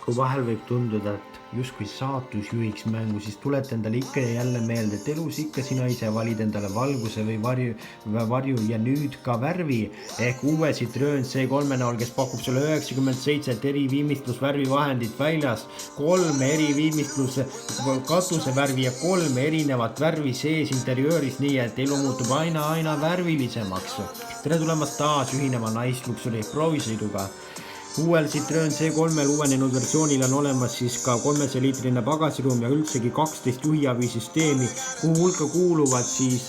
Kui vahel võib tunduda, et justkui saatus juhiks mängu, siis tuleta endale ikka ja jälle meelde, et elus ikka sina ise valid endale valguse või varju ja nüüd ka värvi. Ehk uue Citroen C3 näol, kes pakub sulle 97 eri viimistlusvärvivahendit väljas, 3 eri viimistluse katusevärvi ja 3 erinevat värvi sees interiööris, nii et elu muutub aina värvilisemaks. Tere tulemast taas ühinema Nice-Luxury proovisõiduga. Uuel Citroen C3-l uuenenud versioonil on olemas siis ka 300-liitrine pagasiruum ja üldsegi 12 juhiabisüsteemi, kuhu hulka kuuluvad siis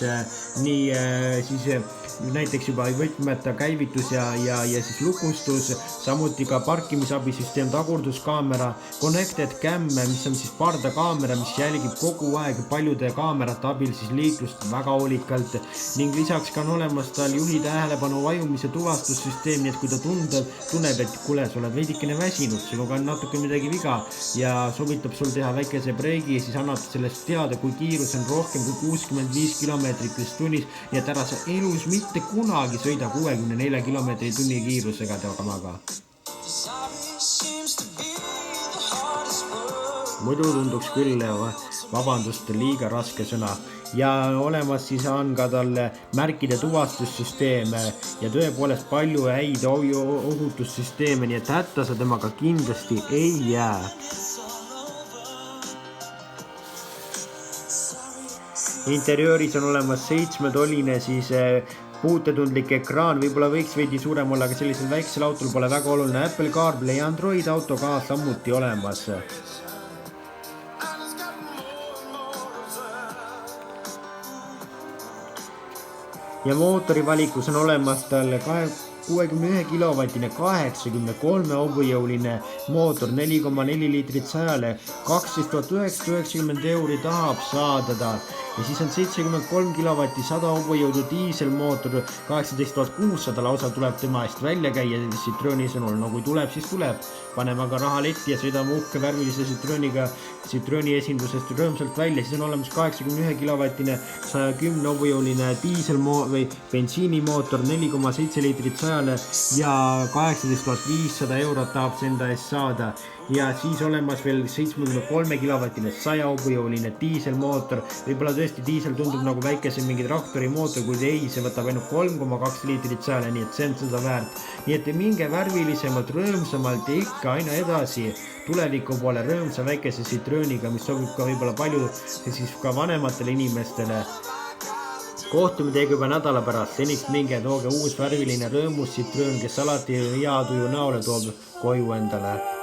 näiteks juba võtmeta käivitus ja siis lukustus, samuti ka parkimisabisüsteem, tagurduskaamera, connected cam, mis on siis pardakaamera, mis jälgib kogu aeg paljude kaamerate abil siis liiklust väga hoolikalt ning lisaks ka on olemas tal juhi tähelepanu vajumise tuvastussüsteem, nii et kui ta tunneb, et kuule, sa oled veidikene väsinud, sinuga on natuke midagi viga ja soovitab sul teha väikese breigi, siis annab sellest teada, kui kiirus on rohkem kui 65 km/h, nii et ära sa elus mitte kunagi sõida 64 km/h kiirusega temaga. Muidu tunduks küll, vabandust, liiga raske sõna. Ja olemas siis on ka talle märkide tuvastussüsteeme ja tõepoolest palju häid ohutussüsteeme, nii et hätta sa temaga kindlasti ei jää. Interiööris on olemas 7-toline siis puutetundlik ekraan, võib-olla võiks veidi suurem olla, aga sellisel väiksel autol pole väga oluline. Apple CarPlay, Android Auto ka samuti olemas. Ja mootori valikus on olemas tal 61 kilovatine 83 hobujõuline mootor, 4,4 liitrit 100-le, 12 990 € tahab saada ta. Ja siis on 73 kilovatti 100 hobujõudu diiselmootor, 18 600 lausa tuleb tema eest välja käia Citroeni sõnul. No kui tuleb, siis tuleb. Paneme aga raha letti ja sõidame uhke värvilise Citroeniga Citroeni esindusest rõõmsalt välja. Siis on olemas 81 kilovatine 110 hobujõuline või bensiinimootor, 4,7 liitrit 100-le ja 18 500 € tahab see enda eest saada. Ja siis olemas veel 73 kilovatine 100 hobujõuline diiselmootor. Võib-olla tõesti diisel tundub nagu väikese mingi traktori mootor, kuid ei, see võtab ainult 3,2 liitrit 100-le, nii et see on seda väärt. Nii et minge värvilisemalt, rõõmsamalt ja ikka aina edasi tuleviku poole rõõmsa väikese Citroeniga, mis sobib ka võib-olla palju siis ka vanematele inimestele. Kohtume teiega juba nädala pärast, seniks minge tooge uus värviline rõõmus Citroen, kes alati hea tuju näole toob koju endale.